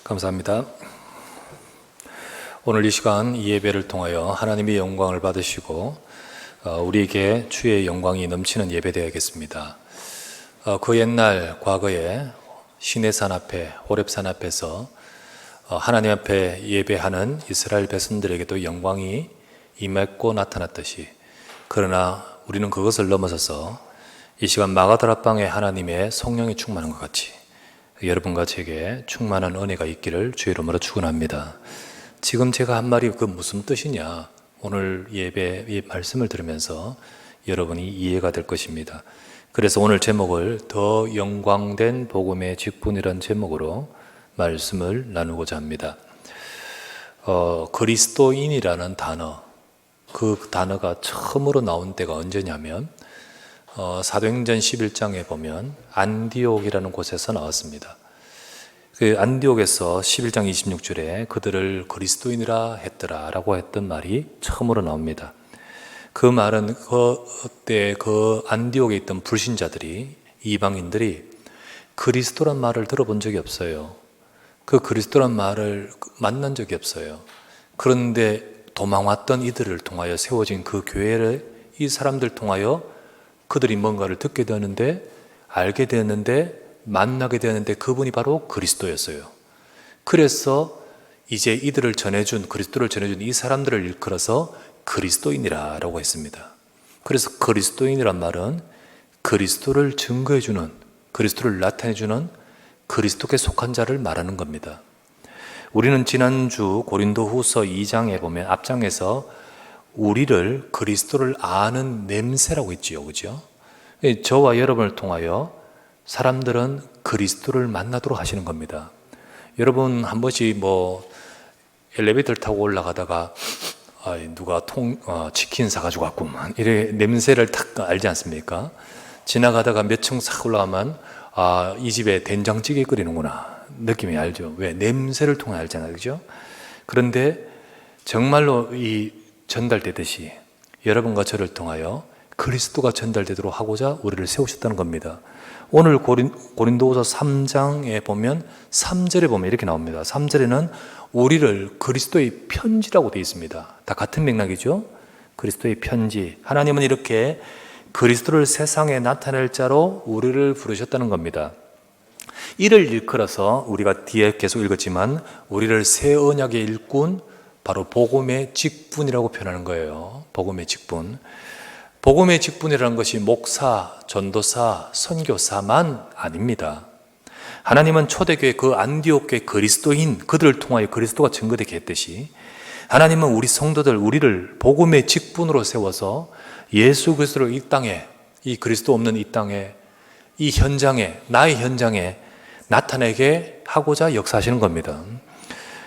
감사합니다. 오늘 이 시간 이 예배를 통하여 하나님의 영광을 받으시고 우리에게 주의 영광이 넘치는 예배 되어야겠습니다. 그 옛날 과거에 시내산 앞에 호렙산 앞에서 하나님 앞에 예배하는 이스라엘 백성들에게도 영광이 임했고 나타났듯이, 그러나 우리는 그것을 넘어서서 이 시간 마가다락방에 하나님의 성령이 충만한 것 같이 여러분과 제게 충만한 은혜가 있기를 주의 이름으로 축원합니다. 지금 제가 한 말이 그 무슨 뜻이냐, 오늘 예배 이 말씀을 들으면서 여러분이 이해가 될 것입니다. 그래서 오늘 제목을 더 영광된 복음의 직분이라는 제목으로 말씀을 나누고자 합니다. 그리스도인이라는 단어, 그 단어가 처음으로 나온 때가 언제냐면 사도행전 11장에 보면 안디옥이라는 곳에서 나왔습니다. 그 안디옥에서 11장 26절에 그들을 그리스도인이라 했더라 라고 했던 말이 처음으로 나옵니다. 그 말은 그때 그 안디옥에 있던 불신자들이, 이방인들이 그리스도란 말을 들어본 적이 없어요. 그 그리스도란 말을 만난 적이 없어요. 그런데 도망왔던 이들을 통하여 세워진 그 교회를 이 사람들 통하여 그들이 뭔가를 듣게 되었는데, 알게 되었는데, 만나게 되었는데 그분이 바로 그리스도였어요. 그래서 이제 이들을 전해준, 그리스도를 전해준 이 사람들을 일컬어서 그리스도인이라고 했습니다. 그래서 그리스도인이란 말은 그리스도를 증거해주는, 그리스도를 나타내주는 그리스도께 속한 자를 말하는 겁니다. 우리는 지난주 고린도후서 2장에 보면 앞장에서 우리를 그리스도를 아는 냄새라고 했지요, 그죠? 저와 여러분을 통하여 사람들은 그리스도를 만나도록 하시는 겁니다. 여러분 한 번씩 엘리베이터를 타고 올라가다가 누가 치킨 사가지고 왔구만, 이래 냄새를 딱 알지 않습니까? 지나가다가 몇 층 싹 올라가면 이 집에 된장찌개 끓이는구나 느낌이 알죠. 왜? 냄새를 통해 알잖아요, 그죠? 그런데 정말로 이 전달되듯이 여러분과 저를 통하여 그리스도가 전달되도록 하고자 우리를 세우셨다는 겁니다. 오늘 고린도후서 3장에 보면 3절에 보면 이렇게 나옵니다. 3절에는 우리를 그리스도의 편지라고 되어 있습니다. 다 같은 맥락이죠. 그리스도의 편지. 하나님은 이렇게 그리스도를 세상에 나타낼 자로 우리를 부르셨다는 겁니다. 이를 일컬어서 우리가 뒤에 계속 읽었지만 우리를 새 언약의 일꾼, 바로 복음의 직분이라고 표현하는 거예요. 복음의 직분. 복음의 직분이라는 것이 목사, 전도사, 선교사만 아닙니다. 하나님은 초대교회 그 안디옥 교회 그리스도인, 그들을 통하여 그리스도가 증거되게 했듯이 하나님은 우리 성도들, 우리를 복음의 직분으로 세워서 예수 그리스도를 이 땅에, 이 그리스도 없는 이 땅에, 이 현장에, 나의 현장에 나타내게 하고자 역사하시는 겁니다.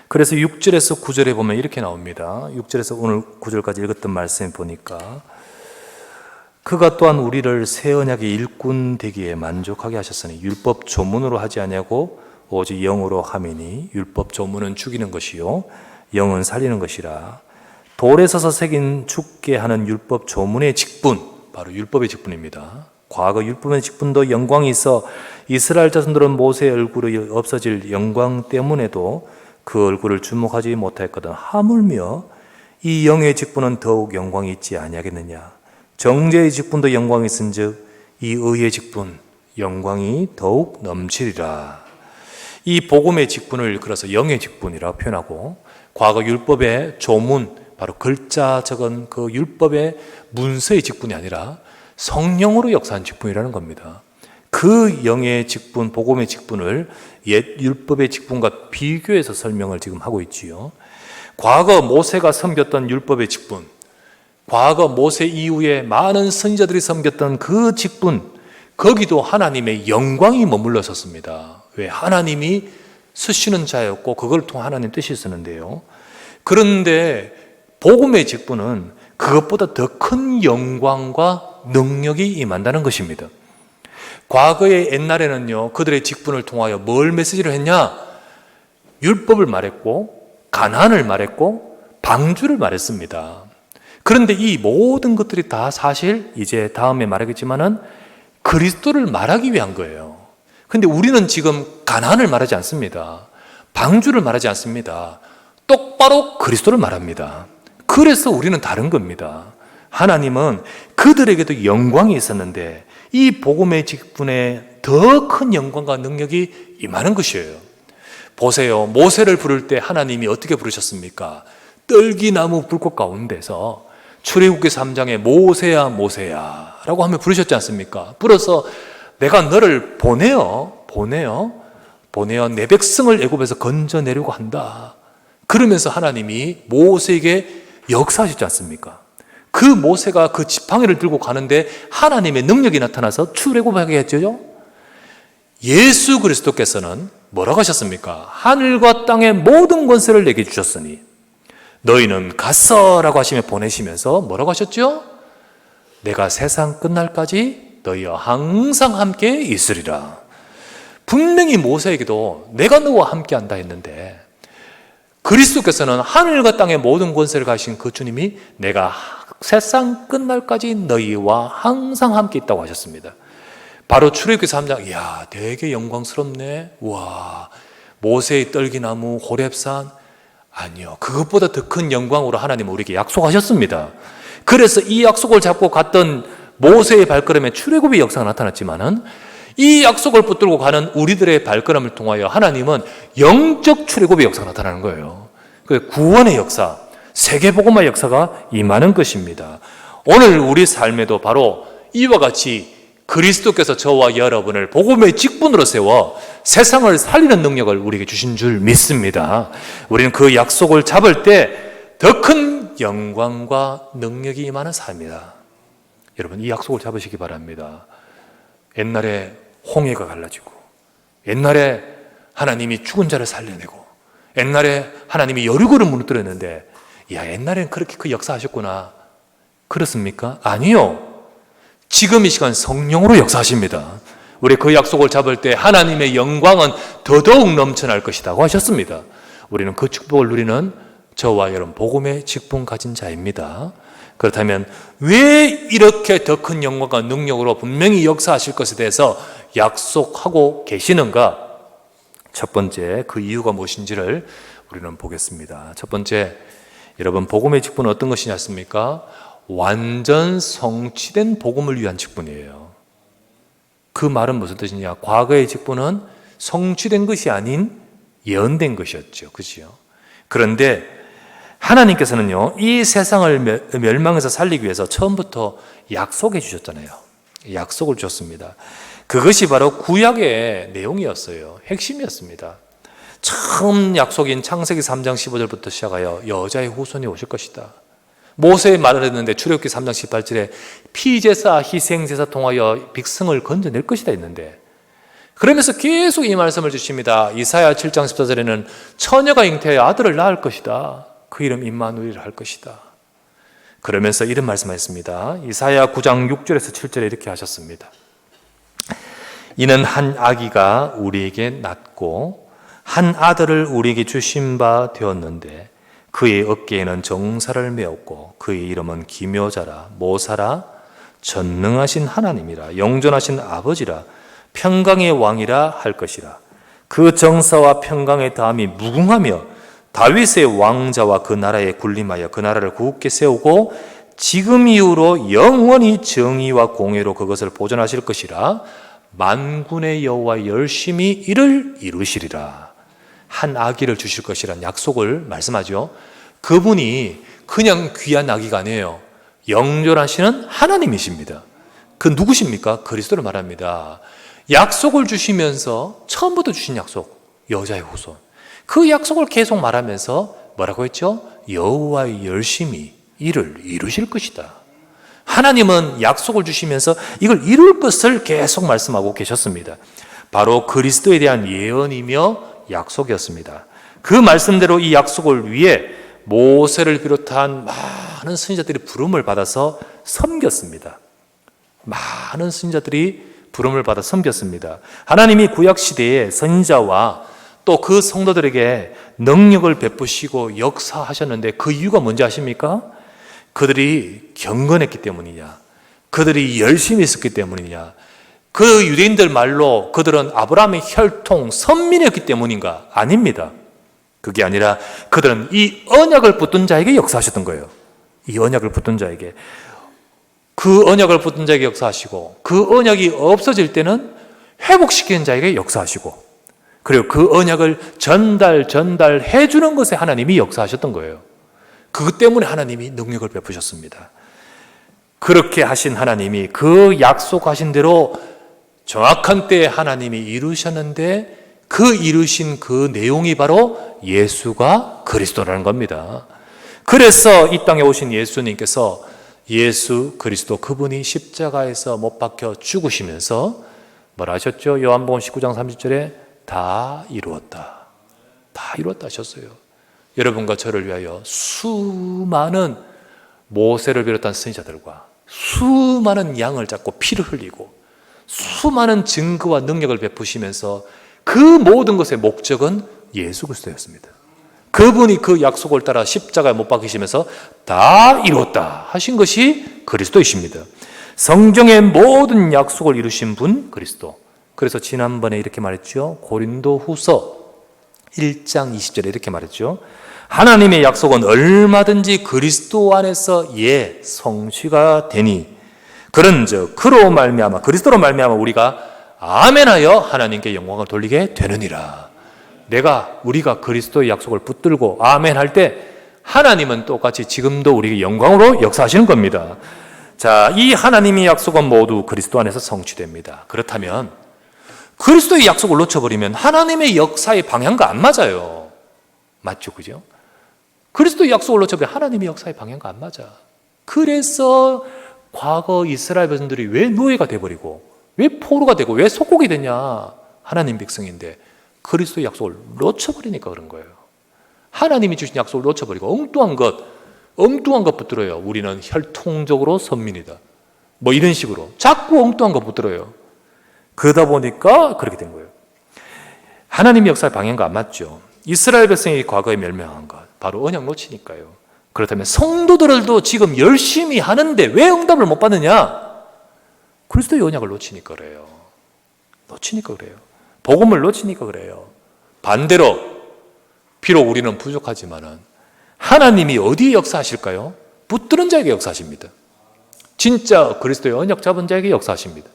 그래서 6절에서 9절에 보면 이렇게 나옵니다. 6절에서 오늘 9절까지 읽었던 말씀 보니까 그가 또한 우리를 새 언약의 일꾼 되기에 만족하게 하셨으니 율법 조문으로 하지 아니하고 오직 영으로 함이니 율법 조문은 죽이는 것이요 영은 살리는 것이라. 돌에 서서 새긴 죽게 하는 율법 조문의 직분, 바로 율법의 직분입니다. 과거 율법의 직분도 영광이 있어 이스라엘 자손들은 모세의 얼굴이 없어질 영광 때문에도 그 얼굴을 주목하지 못하였거든 하물며 이 영의 직분은 더욱 영광이 있지 아니하겠느냐. 정죄의 직분도 영광이 있은즉 이 의의 직분 영광이 더욱 넘치리라. 이 복음의 직분을 일컬어서 영의 직분이라고 표현하고, 과거 율법의 조문, 바로 글자 적은 그 율법의 문서의 직분이 아니라 성령으로 역사한 직분이라는 겁니다. 그 영의 직분, 복음의 직분을 옛 율법의 직분과 비교해서 설명을 지금 하고 있지요. 과거 모세가 섬겼던 율법의 직분, 과거 모세 이후에 많은 선지자들이 섬겼던 그 직분, 거기도 하나님의 영광이 머물러 섰습니다. 왜? 하나님이 쓰시는 자였고 그걸 통해 하나님 뜻이 있었는데요. 그런데 복음의 직분은 그것보다 더 큰 영광과 능력이 임한다는 것입니다. 과거의 옛날에는요, 그들의 직분을 통하여 뭘 메시지를 했냐? 율법을 말했고, 가난을 말했고, 방주를 말했습니다. 그런데 이 모든 것들이 다 사실 이제 다음에 말하겠지만은 그리스도를 말하기 위한 거예요. 그런데 우리는 지금 가난을 말하지 않습니다. 방주를 말하지 않습니다. 똑바로 그리스도를 말합니다. 그래서 우리는 다른 겁니다. 하나님은 그들에게도 영광이 있었는데 이 복음의 직분에 더 큰 영광과 능력이 임하는 것이에요. 보세요. 모세를 부를 때 하나님이 어떻게 부르셨습니까? 떨기나무 불꽃 가운데서 출애굽기 3장에 모세야 모세야 라고 하며 부르셨지 않습니까? 불어서 내가 너를 보내어 내 백성을 애굽에서 건져내려고 한다. 그러면서 하나님이 모세에게 역사하셨지 않습니까? 그 모세가 그 지팡이를 들고 가는데 하나님의 능력이 나타나서 출애굽하게 했죠. 예수 그리스도께서는 뭐라고 하셨습니까? 하늘과 땅의 모든 권세를 내게 주셨으니 너희는 갔어라고 하시며 보내시면서 뭐라고 하셨죠? 내가 세상 끝날까지 너희와 항상 함께 있으리라. 분명히 모세에게도 내가 너와 함께 한다 했는데 그리스도께서는 하늘과 땅의 모든 권세를 가신 그 주님이 내가 세상 끝날까지 너희와 항상 함께 있다고 하셨습니다. 바로 출애굽기 3장, 이야 되게 영광스럽네. 와, 모세의 떨기나무 호렙산, 아니요, 그것보다 더 큰 영광으로 하나님은 우리에게 약속하셨습니다. 그래서 이 약속을 잡고 갔던 모세의 발걸음에 출애굽의 역사가 나타났지만은 이 약속을 붙들고 가는 우리들의 발걸음을 통하여 하나님은 영적 출애굽의 역사가 나타나는 거예요. 그 구원의 역사, 세계복음화의 역사가 임하는 것입니다. 오늘 우리 삶에도 바로 이와 같이 그리스도께서 저와 여러분을 복음의 직분으로 세워 세상을 살리는 능력을 우리에게 주신 줄 믿습니다. 우리는 그 약속을 잡을 때 더 큰 영광과 능력이 임하는 삶이다. 여러분, 이 약속을 잡으시기 바랍니다. 옛날에 홍해가 갈라지고, 옛날에 하나님이 죽은 자를 살려내고, 옛날에 하나님이 여리고를 무너뜨렸는데, 야, 옛날엔 그렇게 그 역사하셨구나. 그렇습니까? 아니요. 지금 이 시간 성령으로 역사하십니다. 우리 그 약속을 잡을 때 하나님의 영광은 더더욱 넘쳐날 것이라고 하셨습니다. 우리는 그 축복을 누리는 저와 여러분 복음의 직분 가진 자입니다. 그렇다면 왜 이렇게 더 큰 영광과 능력으로 분명히 역사하실 것에 대해서 약속하고 계시는가? 첫 번째, 그 이유가 무엇인지를 우리는 보겠습니다. 첫 번째, 여러분 복음의 직분은 어떤 것이냐습니까? 완전 성취된 복음을 위한 직분이에요. 그 말은 무슨 뜻이냐? 과거의 직분은 성취된 것이 아닌 예언된 것이었죠. 그죠? 그런데 하나님께서는요, 이 세상을 멸망에서 살리기 위해서 처음부터 약속해 주셨잖아요. 약속을 주셨습니다. 그것이 바로 구약의 내용이었어요. 핵심이었습니다. 처음 약속인 창세기 3장 15절부터 시작하여 여자의 후손이 오실 것이다. 모세의 말을 했는데 출애굽기 3장 18절에 피제사, 희생제사 통하여 백성을 건져낼 것이다 했는데, 그러면서 계속 이 말씀을 주십니다. 이사야 7장 14절에는 처녀가 잉태하여 아들을 낳을 것이다. 그 이름 임마누엘을 할 것이다. 그러면서 이런 말씀하셨습니다. 이사야 9장 6절에서 7절에 이렇게 하셨습니다. 이는 한 아기가 우리에게 낳고 한 아들을 우리에게 주신 바 되었는데 그의 어깨에는 정사를 메었고 그의 이름은 기묘자라 모사라 전능하신 하나님이라 영존하신 아버지라 평강의 왕이라 할 것이라. 그 정사와 평강의 다음이 무궁하며 다윗의 왕자와 그 나라에 군림하여 그 나라를 굳게 세우고 지금 이후로 영원히 정의와 공의로 그것을 보존하실 것이라. 만군의 여호와 열심히 이를 이루시리라. 한 아기를 주실 것이란 약속을 말씀하죠. 그분이 그냥 귀한 아기가 아니에요. 영존하시는 하나님이십니다. 그 누구십니까? 그리스도를 말합니다. 약속을 주시면서 처음부터 주신 약속, 여자의 후손. 그 약속을 계속 말하면서 뭐라고 했죠? 여호와의 열심히 이를 이루실 것이다. 하나님은 약속을 주시면서 이걸 이룰 것을 계속 말씀하고 계셨습니다. 바로 그리스도에 대한 예언이며 약속이었습니다. 그 말씀대로 이 약속을 위해 모세를 비롯한 많은 선지자들이 부름을 받아서 섬겼습니다. 많은 선지자들이 부름을 받아 섬겼습니다. 하나님이 구약시대에 선지자와 또 그 성도들에게 능력을 베푸시고 역사하셨는데 그 이유가 뭔지 아십니까? 그들이 경건했기 때문이냐? 그들이 열심히 있었기 때문이냐? 그 유대인들 말로 그들은 아브라함의 혈통, 선민이었기 때문인가? 아닙니다. 그게 아니라 그들은 이 언약을 붙든 자에게 역사하셨던 거예요. 이 언약을 붙든 자에게. 그 언약을 붙든 자에게 역사하시고, 그 언약이 없어질 때는 회복시키는 자에게 역사하시고, 그리고 그 언약을 전달해 주는 것에 하나님이 역사하셨던 거예요. 그것 때문에 하나님이 능력을 베푸셨습니다. 그렇게 하신 하나님이 그 약속하신 대로 정확한 때에 하나님이 이루셨는데, 그 이루신 그 내용이 바로 예수가 그리스도라는 겁니다. 그래서 이 땅에 오신 예수님께서 예수 그리스도, 그분이 십자가에서 못 박혀 죽으시면서 뭐라 하셨죠? 요한복음 19장 30절에 다 이루었다. 다 이루었다 하셨어요. 여러분과 저를 위하여 수많은 모세를 비롯한 선지자들과 수많은 양을 잡고 피를 흘리고 수많은 증거와 능력을 베푸시면서 그 모든 것의 목적은 예수 그리스도였습니다. 그분이 그 약속을 따라 십자가에 못 박히시면서 다 이루었다 하신 것이 그리스도이십니다. 성경의 모든 약속을 이루신 분 그리스도. 그래서 지난번에 이렇게 말했죠. 고린도후서 1장 20절에 이렇게 말했죠. 하나님의 약속은 얼마든지 그리스도 안에서 성취가 되니 그런즉 그로 말미암아, 그리스도로 말미암아 우리가 아멘하여 하나님께 영광을 돌리게 되느니라. 우리가 그리스도의 약속을 붙들고 아멘 할 때 하나님은 똑같이 지금도 우리에게 영광으로 역사하시는 겁니다. 자, 이 하나님의 약속은 모두 그리스도 안에서 성취됩니다. 그렇다면 그리스도의 약속을 놓쳐버리면 하나님의 역사의 방향과 안 맞아요. 맞죠? 그죠? 그리스도의 약속을 놓쳐버리면 하나님의 역사의 방향과 안 맞아. 그래서 과거 이스라엘 백성들이 왜 노예가 돼버리고 왜 포로가 되고 왜 속국이 되냐? 하나님 백성인데 그리스도의 약속을 놓쳐버리니까 그런 거예요. 하나님이 주신 약속을 놓쳐버리고 엉뚱한 것 붙들어요. 우리는 혈통적으로 선민이다. 뭐 이런 식으로 자꾸 엉뚱한 것 붙들어요. 그러다 보니까 그렇게 된 거예요. 하나님의 역사의 방향과 안 맞죠. 이스라엘 백성이 과거에 멸망한 것, 바로 언약 놓치니까요. 그렇다면 성도들도 지금 열심히 하는데 왜 응답을 못 받느냐? 그리스도의 언약을 놓치니까 그래요. 복음을 놓치니까 그래요. 반대로 비록 우리는 부족하지만은 하나님이 어디에 역사하실까요? 붙드는 자에게 역사하십니다. 진짜 그리스도의 언약 잡은 자에게 역사하십니다.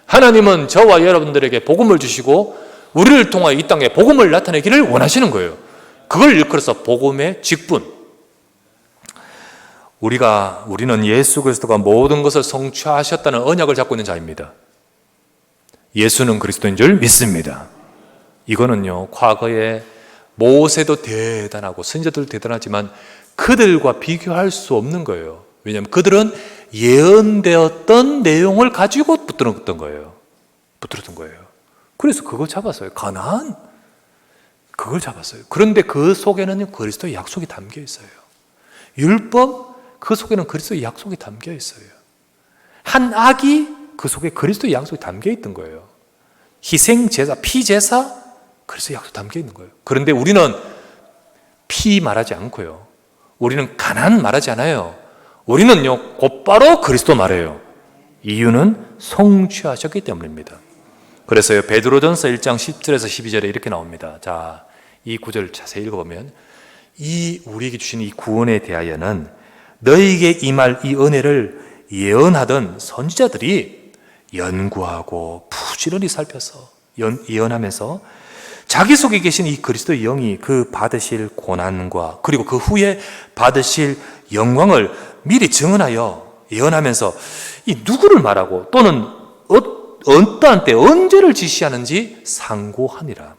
하나님은 저와 여러분들에게 복음을 주시고 우리를 통하여 이 땅에 복음을 나타내기를 원하시는 거예요. 그걸 일컬어서 복음의 직분. 우리는 예수 그리스도가 모든 것을 성취하셨다는 언약을 잡고 있는 자입니다. 예수는 그리스도인 줄 믿습니다. 이거는요, 과거에 모세도 대단하고 선지자들도 대단하지만 그들과 비교할 수 없는 거예요. 왜냐하면 그들은 예언되었던 내용을 가지고 붙들었던 거예요. 그래서 그거 잡았어요. 가나안. 그걸 잡았어요. 그런데 그 속에는 그리스도의 약속이 담겨 있어요. 율법, 그 속에는 그리스도의 약속이 담겨 있어요. 한 악이 그 속에 그리스도의 약속이 담겨 있던 거예요. 희생제사, 피제사, 그리스도의 약속이 담겨 있는 거예요. 그런데 우리는 피 말하지 않고요. 우리는 가난 말하지 않아요. 우리는요, 곧바로 그리스도 말해요. 이유는 성취하셨기 때문입니다. 그래서요, 베드로전서 1장 10절에서 12절에 이렇게 나옵니다. 자, 이 구절을 자세히 읽어보면 우리에게 주신 이 구원에 대하여는 너희에게 임할 이 은혜를 예언하던 선지자들이 연구하고 부지런히 살펴서 예언하면서 자기 속에 계신 이 그리스도의 영이 그 받으실 고난과 그리고 그 후에 받으실 영광을 미리 증언하여 예언하면서 이 누구를 말하고 또는 어떠한 때 언제를 지시하는지 상고하니라.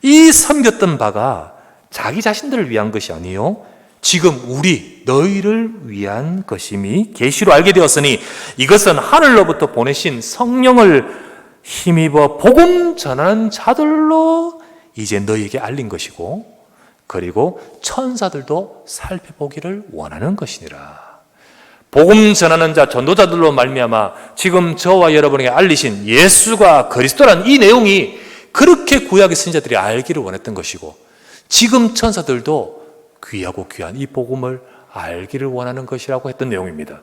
이 섬겼던 바가 자기 자신들을 위한 것이 아니요 지금 너희를 위한 것임이 계시로 알게 되었으니 이것은 하늘로부터 보내신 성령을 힘입어 복음 전하는 자들로 이제 너희에게 알린 것이고 그리고 천사들도 살펴보기를 원하는 것이니라. 복음 전하는 자 전도자들로 말미암아 지금 저와 여러분에게 알리신 예수가 그리스도란 이 내용이 그렇게 구약의 선지자들이 알기를 원했던 것이고 지금 천사들도 귀하고 귀한 이 복음을 알기를 원하는 것이라고 했던 내용입니다.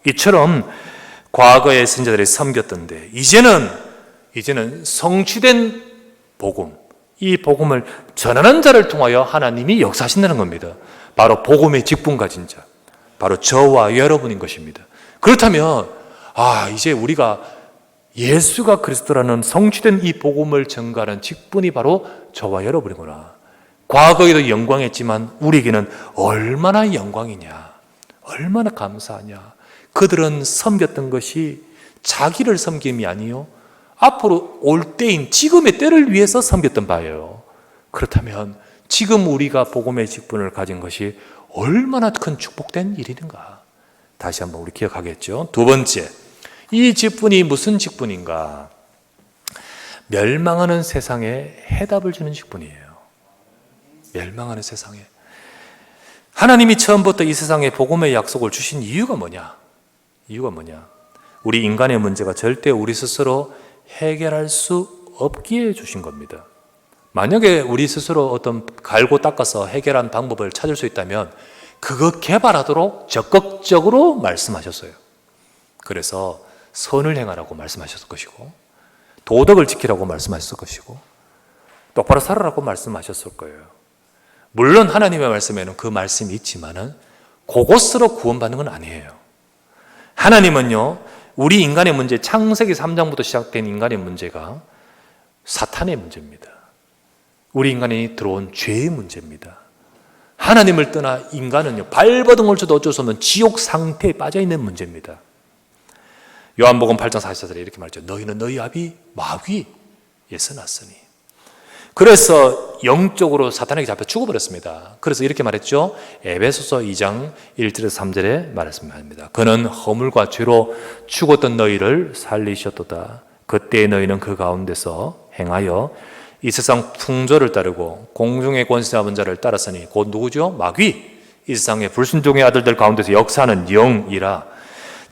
이처럼 과거의 선지자들이 섬겼던데 이제는 성취된 복음, 이 복음을 전하는 자를 통하여 하나님이 역사하신다는 겁니다. 바로 복음의 직분 가진 자, 바로 저와 여러분인 것입니다. 그렇다면 이제 우리가 예수가 그리스도라는 성취된 이 복음을 전가하는 직분이 바로 저와 여러분이구나. 과거에도 영광했지만 우리에게는 얼마나 영광이냐, 얼마나 감사하냐. 그들은 섬겼던 것이 자기를 섬김이 아니요 앞으로 올 때인 지금의 때를 위해서 섬겼던 바예요. 그렇다면 지금 우리가 복음의 직분을 가진 것이 얼마나 큰 축복된 일인가. 다시 한번 우리 기억하겠죠. 두 번째, 이 직분이 무슨 직분인가? 멸망하는 세상에 해답을 주는 직분이에요. 멸망하는 세상에. 하나님이 처음부터 이 세상에 복음의 약속을 주신 이유가 뭐냐? 이유가 뭐냐? 우리 인간의 문제가 절대 우리 스스로 해결할 수 없기에 주신 겁니다. 만약에 우리 스스로 어떤 갈고 닦아서 해결한 방법을 찾을 수 있다면 그거 개발하도록 적극적으로 말씀하셨어요. 그래서 선을 행하라고 말씀하셨을 것이고, 도덕을 지키라고 말씀하셨을 것이고, 똑바로 살아라고 말씀하셨을 거예요. 물론 하나님의 말씀에는 그 말씀이 있지만은 그것으로 구원받는 건 아니에요. 하나님은요, 우리 인간의 문제, 창세기 3장부터 시작된 인간의 문제가 사탄의 문제입니다. 우리 인간이 들어온 죄의 문제입니다. 하나님을 떠나 인간은요, 발버둥을 쳐도 어쩔 수 없는 지옥 상태에 빠져있는 문제입니다. 요한복음 8장 44절에 이렇게 말했죠. 너희는 너희 아비 마귀에서 났으니. 그래서 영적으로 사탄에게 잡혀 죽어버렸습니다. 그래서 이렇게 말했죠. 에베소서 2장 1절에서 3절에 말했습니다. 그는 허물과 죄로 죽었던 너희를 살리셨도다. 그때 너희는 그 가운데서 행하여 이 세상 풍조를 따르고 공중의 권세 잡은 자를 따랐으니 곧 누구죠? 마귀. 이 세상의 불순종의 아들들 가운데서 역사하는 영이라.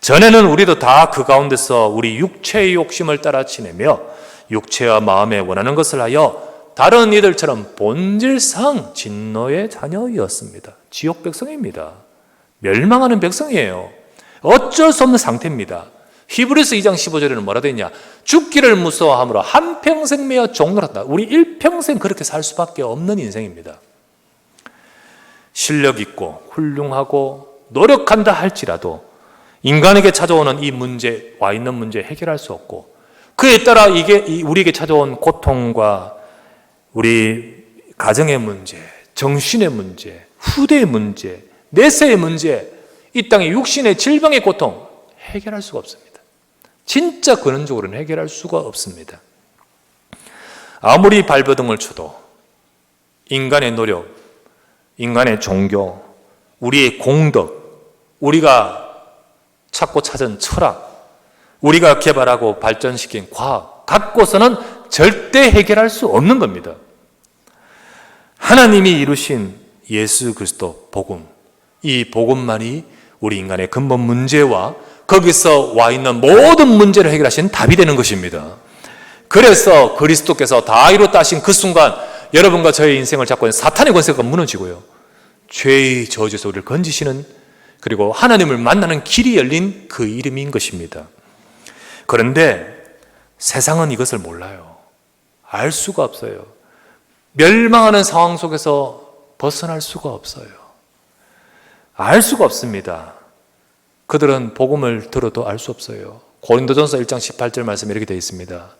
전에는 우리도 다 그 가운데서 우리 육체의 욕심을 따라 지내며 육체와 마음에 원하는 것을 하여 다른 이들처럼 본질상 진노의 자녀였습니다. 지옥 백성입니다. 멸망하는 백성이에요. 어쩔 수 없는 상태입니다. 히브리서 2장 15절에는 뭐라 되어 있냐? 죽기를 무서워함으로 한평생 매어 종노랐다. 우리 일평생 그렇게 살 수밖에 없는 인생입니다. 실력 있고 훌륭하고 노력한다 할지라도 인간에게 찾아오는 이 문제, 와 있는 문제 해결할 수 없고, 그에 따라 이게 우리에게 찾아온 고통과 우리 가정의 문제, 정신의 문제, 후대의 문제, 내세의 문제, 이 땅의 육신의 질병의 고통 해결할 수가 없습니다. 진짜 근원적으로는 해결할 수가 없습니다. 아무리 발버둥을 쳐도 인간의 노력, 인간의 종교, 우리의 공덕, 우리가 찾고 찾은 철학, 우리가 개발하고 발전시킨 과학 갖고서는 절대 해결할 수 없는 겁니다. 하나님이 이루신 예수 그리스도 복음, 이 복음만이 우리 인간의 근본 문제와 거기서 와 있는 모든 문제를 해결하신 답이 되는 것입니다. 그래서 그리스도께서 다 이루었다 하신 그 순간 여러분과 저의 인생을 잡고 있는 사탄의 권세가 무너지고요, 죄의 저주에서 우리를 건지시는, 그리고 하나님을 만나는 길이 열린 그 이름인 것입니다. 그런데 세상은 이것을 몰라요. 알 수가 없어요. 멸망하는 상황 속에서 벗어날 수가 없어요. 알 수가 없습니다. 그들은 복음을 들어도 알 수 없어요. 고린도전서 1장 18절 말씀에 이렇게 되어 있습니다.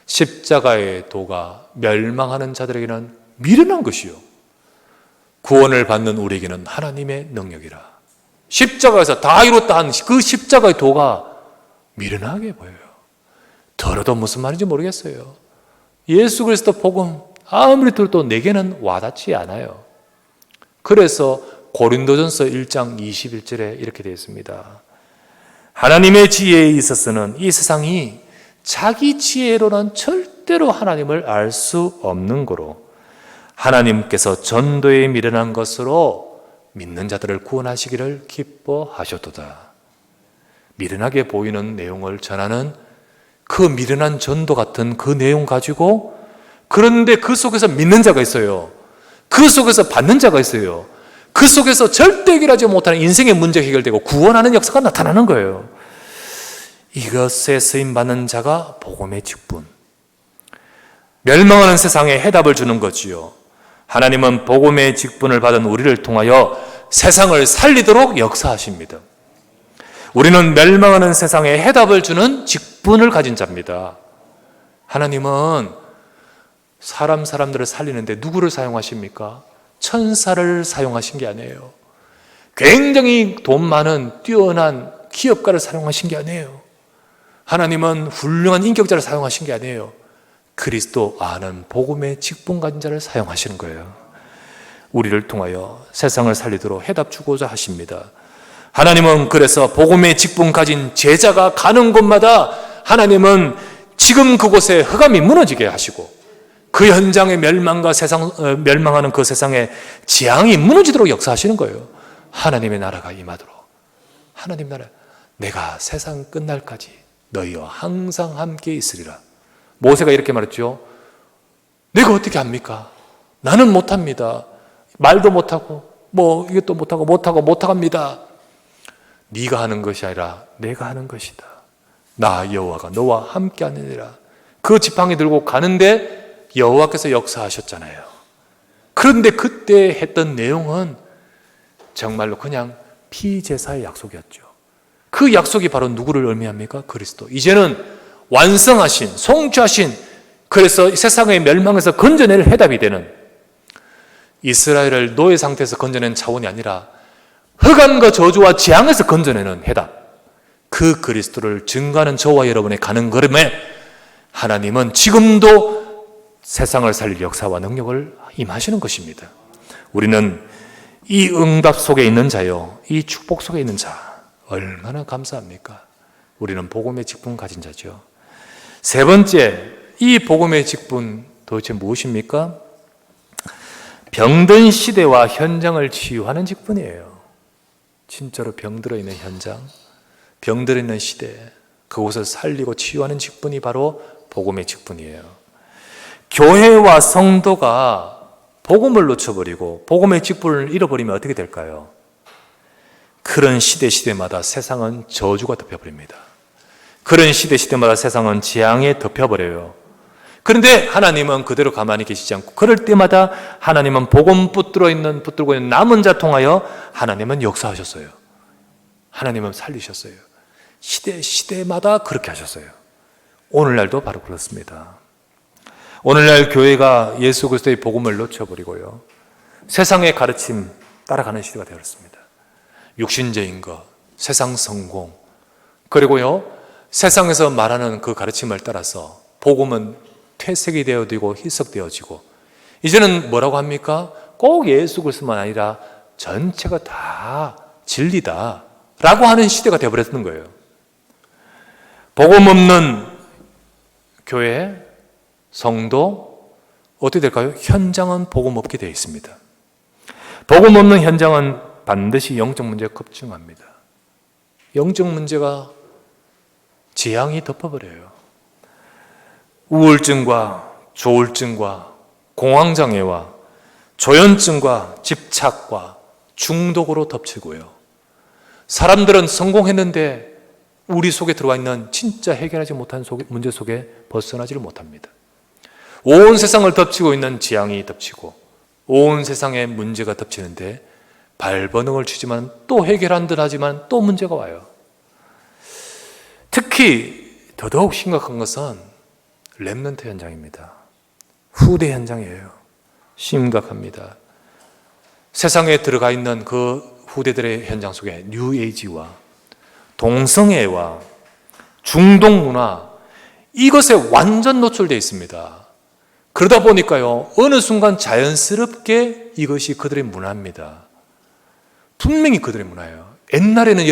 십자가의 도가 멸망하는 자들에게는 미련한 것이요 구원을 받는 우리에게는 하나님의 능력이라. 십자가에서 다 이뤘다 한 그 십자가의 도가 미련하게 보여요. 들어도 무슨 말인지 모르겠어요. 예수 그리스도 복음 아무리 들어도 내게는 와닿지 않아요. 그래서 고린도전서 1장 21절에 이렇게 되어 있습니다. 하나님의 지혜에 있어서는 이 세상이 자기 지혜로는 절대로 하나님을 알 수 없는 거로 하나님께서 전도에 미련한 것으로 믿는 자들을 구원하시기를 기뻐하셨도다. 미련하게 보이는 내용을 전하는 그 미련한 전도 같은 그 내용 가지고, 그런데 그 속에서 믿는 자가 있어요. 그 속에서 받는 자가 있어요. 그 속에서 절대 해결하지 못하는 인생의 문제가 해결되고 구원하는 역사가 나타나는 거예요. 이것에 쓰임받는 자가 복음의 직분. 멸망하는 세상에 해답을 주는 거지요. 하나님은 복음의 직분을 받은 우리를 통하여 세상을 살리도록 역사하십니다. 우리는 멸망하는 세상에 해답을 주는 직분을 가진 자입니다. 하나님은 사람들을 살리는데 누구를 사용하십니까? 천사를 사용하신 게 아니에요. 굉장히 돈 많은 뛰어난 기업가를 사용하신 게 아니에요. 하나님은 훌륭한 인격자를 사용하신 게 아니에요. 그리스도 아는 복음의 직분 가진 자를 사용하시는 거예요. 우리를 통하여 세상을 살리도록 해답 주고자 하십니다. 하나님은 그래서 복음의 직분 가진 제자가 가는 곳마다 하나님은 지금 그곳에 흑암이 무너지게 하시고 그 현장의 멸망하는 그 세상에 재앙이 무너지도록 역사하시는 거예요. 하나님의 나라가 임하도록. 하나님 나라, 내가 세상 끝날까지 너희와 항상 함께 있으리라. 모세가 이렇게 말했죠. 내가 어떻게 합니까? 나는 못합니다. 말도 못하고 이것도 못합니다. 네가 하는 것이 아니라 내가 하는 것이다. 나 여호와가 너와 함께 하느니라. 그 지팡이 들고 가는데 여호와께서 역사하셨잖아요. 그런데 그때 했던 내용은 정말로 그냥 피제사의 약속이었죠. 그 약속이 바로 누구를 의미합니까? 그리스도. 이제는 완성하신, 성취하신, 그래서 세상의 멸망에서 건져낼 해답이 되는, 이스라엘을 노예 상태에서 건져낸 차원이 아니라 흑암과 저주와 재앙에서 건져내는 해답, 그 그리스도를 증거하는 저와 여러분의 가는 걸음에 하나님은 지금도 세상을 살릴 역사와 능력을 임하시는 것입니다. 우리는 이 응답 속에 있는 자요, 이 축복 속에 있는 자, 얼마나 감사합니까? 우리는 복음의 직분 가진 자죠. 세 번째, 이 복음의 직분 도대체 무엇입니까? 병든 시대와 현장을 치유하는 직분이에요. 진짜로 병들어 있는 현장, 병들어 있는 시대, 그곳을 살리고 치유하는 직분이 바로 복음의 직분이에요. 교회와 성도가 복음을 놓쳐버리고 복음의 직분을 잃어버리면 어떻게 될까요? 그런 시대마다 세상은 저주가 덮여버립니다. 그런 시대마다 세상은 재앙에 덮여버려요. 그런데 하나님은 그대로 가만히 계시지 않고 그럴 때마다 하나님은 복음 붙들고 있는 남은 자 통하여 하나님은 역사하셨어요. 하나님은 살리셨어요. 시대마다 그렇게 하셨어요. 오늘날도 바로 그렇습니다. 오늘날 교회가 예수 그리스도의 복음을 놓쳐버리고요, 세상의 가르침 따라가는 시대가 되었습니다. 육신적인 것, 세상 성공, 그리고요 세상에서 말하는 그 가르침을 따라서 복음은 퇴색이 되어지고 희석되어지고, 이제는 뭐라고 합니까? 꼭 예수 그리스도만 아니라 전체가 다 진리다 라고 하는 시대가 되어버렸는 거예요. 복음 없는 교회, 성도, 어떻게 될까요? 현장은 복음 없게 되어 있습니다. 복음 없는 현장은 반드시 영적 문제가 급증합니다. 영적 문제가 재앙이 덮어버려요. 우울증과 조울증과 공황장애와 조현증과 집착과 중독으로 덮치고요, 사람들은 성공했는데 우리 속에 들어와 있는 진짜 해결하지 못한 문제 속에 벗어나지를 못합니다. 온 세상을 덮치고 있는 재앙이 덮치고 온 세상에 문제가 덮치는데 발버둥을 치지만 또 해결한 듯 하지만 또 문제가 와요. 특히 더더욱 심각한 것은 렘넌트 현장입니다. 후대 현장이에요. 심각합니다. 세상에 들어가 있는 그 후대들의 현장 속에 뉴에이지와 동성애와 중동 문화, 이것에 완전 노출되어 있습니다. 그러다 보니까요, 어느 순간 자연스럽게 이것이 그들의 문화입니다. 분명히 그들의 문화예요. 옛날에는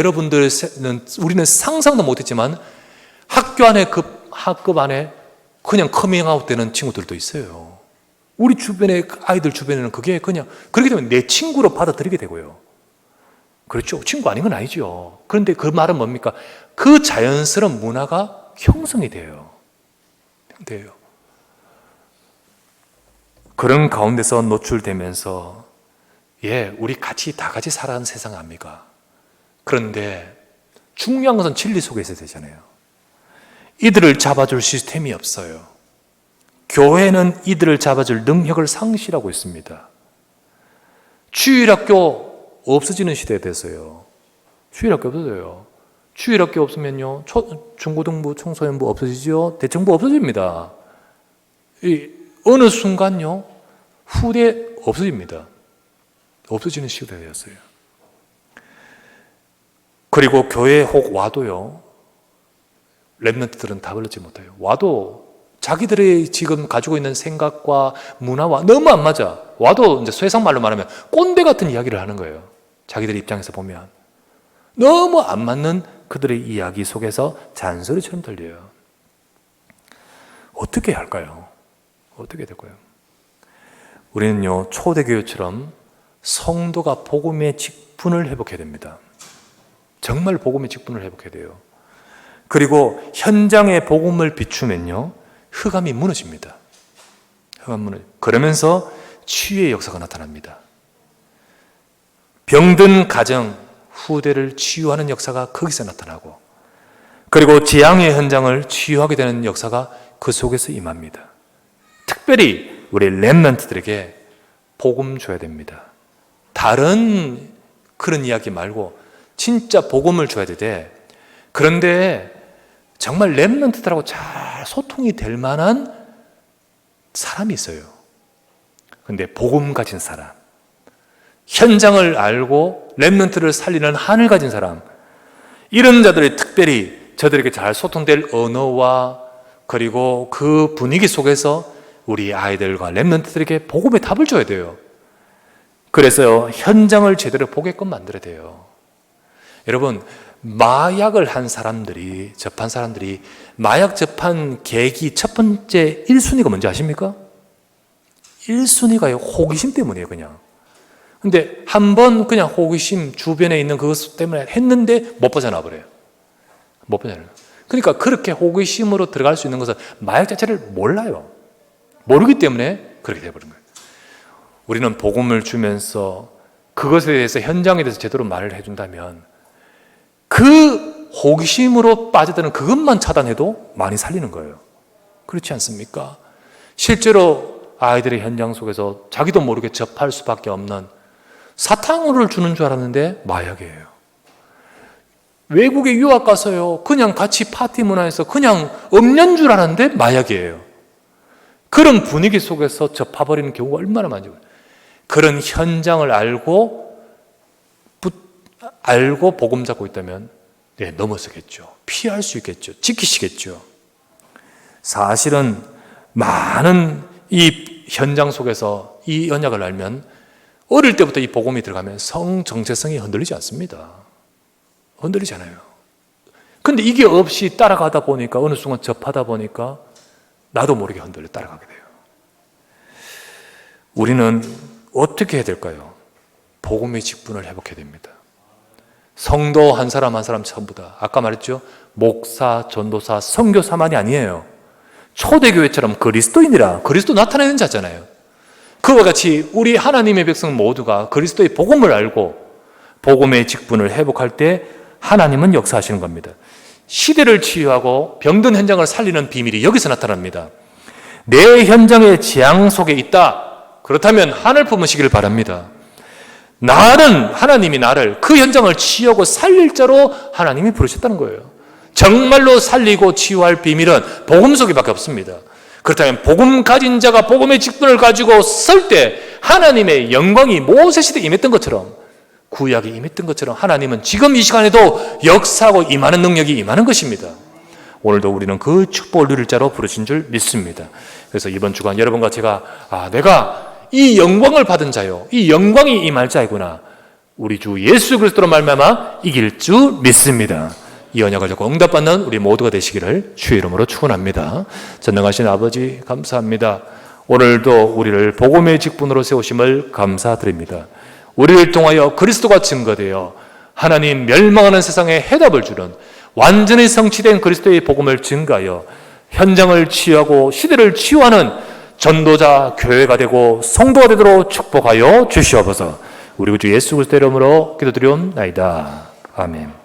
우리는 상상도 못했지만 학교 안에 학급 안에 그냥 커밍아웃 되는 친구들도 있어요. 우리 주변의 아이들 주변에는 그게 그냥 그렇게 되면 내 친구로 받아들이게 되고요. 그렇죠. 친구 아닌 건 아니죠. 그런데 그 말은 뭡니까? 그 자연스러운 문화가 형성이 돼요. 그런 가운데서 노출되면서 우리 다 같이 살아가는 세상 아닙니까? 그런데 중요한 것은 진리 속에 있어야 되잖아요. 이들을 잡아줄 시스템이 없어요. 교회는 이들을 잡아줄 능력을 상실하고 있습니다. 주일학교 없어지는 시대에 됐어요. 주일학교 없어져요. 주일학교 없으면요, 중고등부, 청소년부 없어지죠. 대청부 없어집니다. 어느 순간요, 후대 없어집니다. 없어지는 시대가 되었어요. 그리고 교회에 혹 와도요, 랩런트들은 다 걸리지 못해요. 와도 자기들이 지금 가지고 있는 생각과 문화와 너무 안 맞아. 와도 이제 세상말로 말하면 꼰대 같은 이야기를 하는 거예요. 자기들 입장에서 보면. 너무 안 맞는 그들의 이야기 속에서 잔소리처럼 들려요. 어떻게 할까요? 어떻게 될까요? 우리는요, 초대교회처럼 성도가 복음의 직분을 회복해야 됩니다. 정말 복음의 직분을 회복해야 돼요. 그리고 현장에 복음을 비추면요, 흑암이 무너집니다. 그러면서 치유의 역사가 나타납니다. 병든 가정, 후대를 치유하는 역사가 거기서 나타나고, 그리고 재앙의 현장을 치유하게 되는 역사가 그 속에서 임합니다. 특별히 우리 렘넌트들에게 복음 줘야 됩니다. 다른 그런 이야기 말고 진짜 복음을 줘야 돼. 그런데 정말 렘넌트들하고 잘 소통이 될 만한 사람이 있어요. 그런데 복음 가진 사람, 현장을 알고 렘넌트를 살리는 한을 가진 사람, 이런 자들이 특별히 저들에게 잘 소통될 언어와 그리고 그 분위기 속에서 우리 아이들과 렘넌트들에게 복음의 답을 줘야 돼요. 그래서 현장을 제대로 보게끔 만들어야 돼요. 여러분, 마약을 한 사람들이, 접한 사람들이 마약 접한 계기 첫 번째 1순위가 뭔지 아십니까? 1순위가 호기심 때문이에요, 그냥. 근데 한 번 그냥 호기심 주변에 있는 그것 때문에 했는데 못 벗어나 버려요. 못 벗어나요. 그러니까 그렇게 호기심으로 들어갈 수 있는 것은 마약 자체를 몰라요. 모르기 때문에 그렇게 돼버린 거예요. 우리는 복음을 주면서 그것에 대해서 현장에 대해서 제대로 말을 해준다면 그 호기심으로 빠져드는 그것만 차단해도 많이 살리는 거예요. 그렇지 않습니까? 실제로 아이들의 현장 속에서 자기도 모르게 접할 수밖에 없는 사탕을 주는 줄 알았는데 마약이에요. 외국에 유학 가서요, 그냥 같이 파티 문화에서 그냥 음료인 줄 알았는데 마약이에요. 그런 분위기 속에서 접해버리는 경우가 얼마나 많죠. 그런 현장을 알고 복음 잡고 있다면 넘어서겠죠. 피할 수 있겠죠. 지키시겠죠. 사실은 많은 이 현장 속에서 이 언약을 알면 어릴 때부터 이 복음이 들어가면 성 정체성이 흔들리지 않습니다. 흔들리잖아요. 근데 이게 없이 따라가다 보니까 어느 순간 접하다 보니까 나도 모르게 흔들려 따라가게 돼요. 우리는 어떻게 해야 될까요? 복음의 직분을 회복해야 됩니다. 성도 한 사람 한 사람 전부 다, 아까 말했죠, 목사, 전도사, 선교사만이 아니에요. 초대교회처럼 그리스도인이라, 그리스도 나타내는 자잖아요. 그와 같이 우리 하나님의 백성 모두가 그리스도의 복음을 알고 복음의 직분을 회복할 때 하나님은 역사하시는 겁니다. 시대를 치유하고 병든 현장을 살리는 비밀이 여기서 나타납니다. 내 현장의 재앙 속에 있다. 그렇다면 하늘 품으시기를 바랍니다. 하나님이 나를 그 현장을 치유하고 살릴 자로 하나님이 부르셨다는 거예요. 정말로 살리고 치유할 비밀은 복음 속에밖에 없습니다. 그렇다면 복음 가진 자가 복음의 직분을 가지고 설 때 하나님의 영광이 모세 시대에 임했던 것처럼, 구약에 임했던 것처럼 하나님은 지금 이 시간에도 역사하고 임하는 능력이 임하는 것입니다. 오늘도 우리는 그 축복을 누릴 자로 부르신 줄 믿습니다. 그래서 이번 주간 여러분과 제가 내가 이 영광을 받은 자요, 이 영광이 임할 자이구나, 우리 주 예수 그리스도로 말미암아 이길 줄 믿습니다. 이 언약을 잡고 응답받는 우리 모두가 되시기를 주의 이름으로 축원합니다. 전능하신 아버지 감사합니다. 오늘도 우리를 복음의 직분으로 세우심을 감사드립니다. 우리를 통하여 그리스도가 증거되어 하나님 멸망하는 세상에 해답을 주는 완전히 성취된 그리스도의 복음을 증가하여 현장을 치유하고 시대를 치유하는 전도자 교회가 되고 성도가 되도록 축복하여 주시옵소서. 우리 주 예수 그리스도 이름으로 기도드리옵나이다. 아멘.